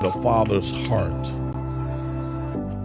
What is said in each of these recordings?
the Father's heart.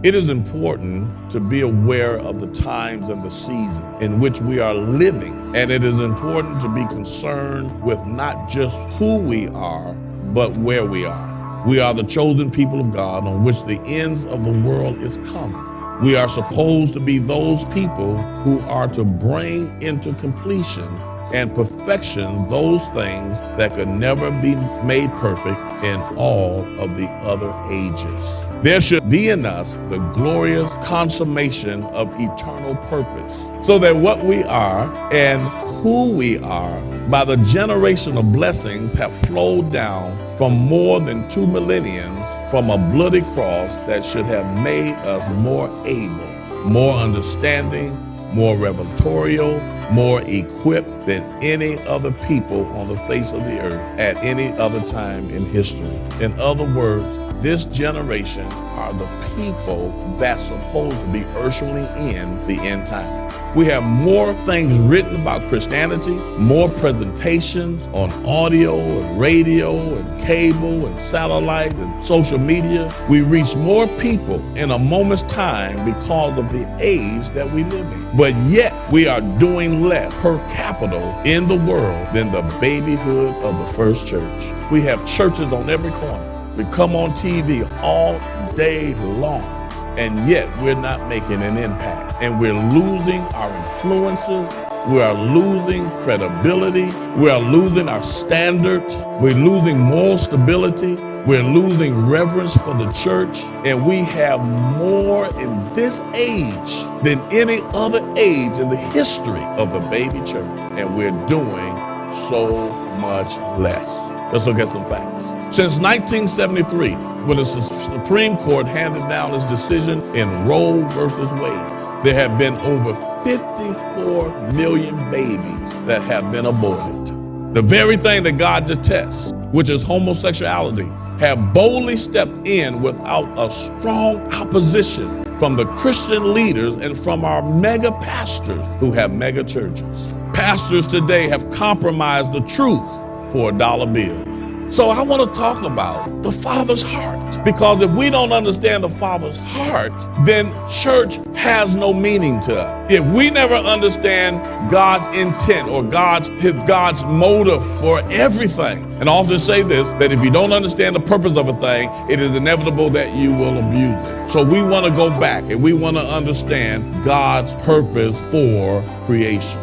It is important to be aware of the times and the season in which we are living. And it is important to be concerned with not just who we are, but where we are. We are the chosen people of God on which the ends of the world is coming. We are supposed to be those people who are to bring into completion and perfection those things that could never be made perfect in all of the other ages. There should be in us the glorious consummation of eternal purpose, so that what we are and who we are by the generational blessings have flowed down from more than 2 millenniums from a bloody cross that should have made us more able, more understanding, more revelatorial, more equipped than any other people on the face of the earth at any other time in history. In other words, this generation are the people that's supposed to be ushering in the end time. We have more things written about Christianity, more presentations on audio and radio and cable and satellite and social media. We reach more people in a moment's time because of the age that we live in. But yet we are doing less per capita in the world than the babyhood of the first church. We have churches on every corner. We come on TV all day long, and yet we're not making an impact. And we're losing our influences. We are losing credibility. We are losing our standards. We're losing moral stability. We're losing reverence for the church. And we have more in this age than any other age in the history of the baby church. And we're doing so much less. Let's look at some facts. Since 1973, when the Supreme Court handed down its decision in Roe versus Wade, there have been over 54 million babies that have been aborted. The very thing that God detests, which is homosexuality, have boldly stepped in without a strong opposition from the Christian leaders and from our mega pastors who have mega churches. Pastors today have compromised the truth for a dollar bill. So I want to talk about the Father's heart, because if we don't understand the Father's heart, then church has no meaning to us. If we never understand God's intent or God's motive for everything, and I often say this, that if you don't understand the purpose of a thing, it is inevitable that you will abuse it. So we want to go back and we want to understand God's purpose for creation.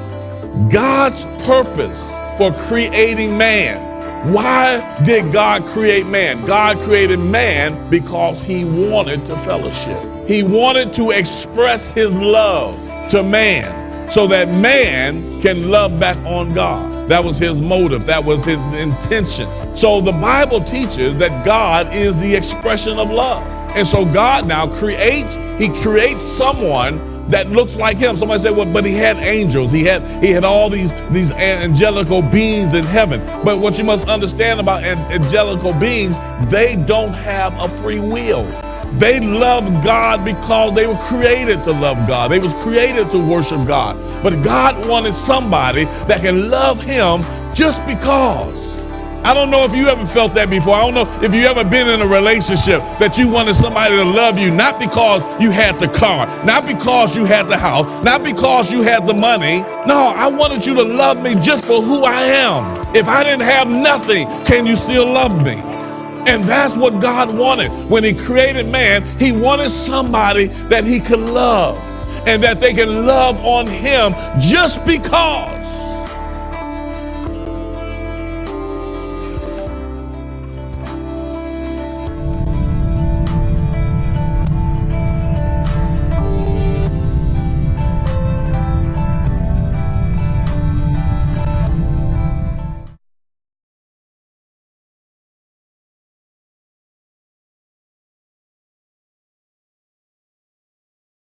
God's purpose for creating man. Why did God create man? God created man because he wanted to fellowship. He wanted to express his love to man so that man can love back on God. That was his motive. That was his intention. So the Bible teaches that God is the expression of love. And so God now creates someone that looks like him. Somebody said, well, but he had angels. He had all these angelical beings in heaven. But what you must understand about angelical beings, they don't have a free will. They love God because they were created to love God. They was created to worship God. But God wanted somebody that can love him just because. I don't know if you ever felt that before. I don't know if you ever been in a relationship that you wanted somebody to love you, not because you had the car, not because you had the house, not because you had the money. No, I wanted you to love me just for who I am. If I didn't have nothing, can you still love me? And that's what God wanted. When he created man, he wanted somebody that he could love and that they can love on him just because.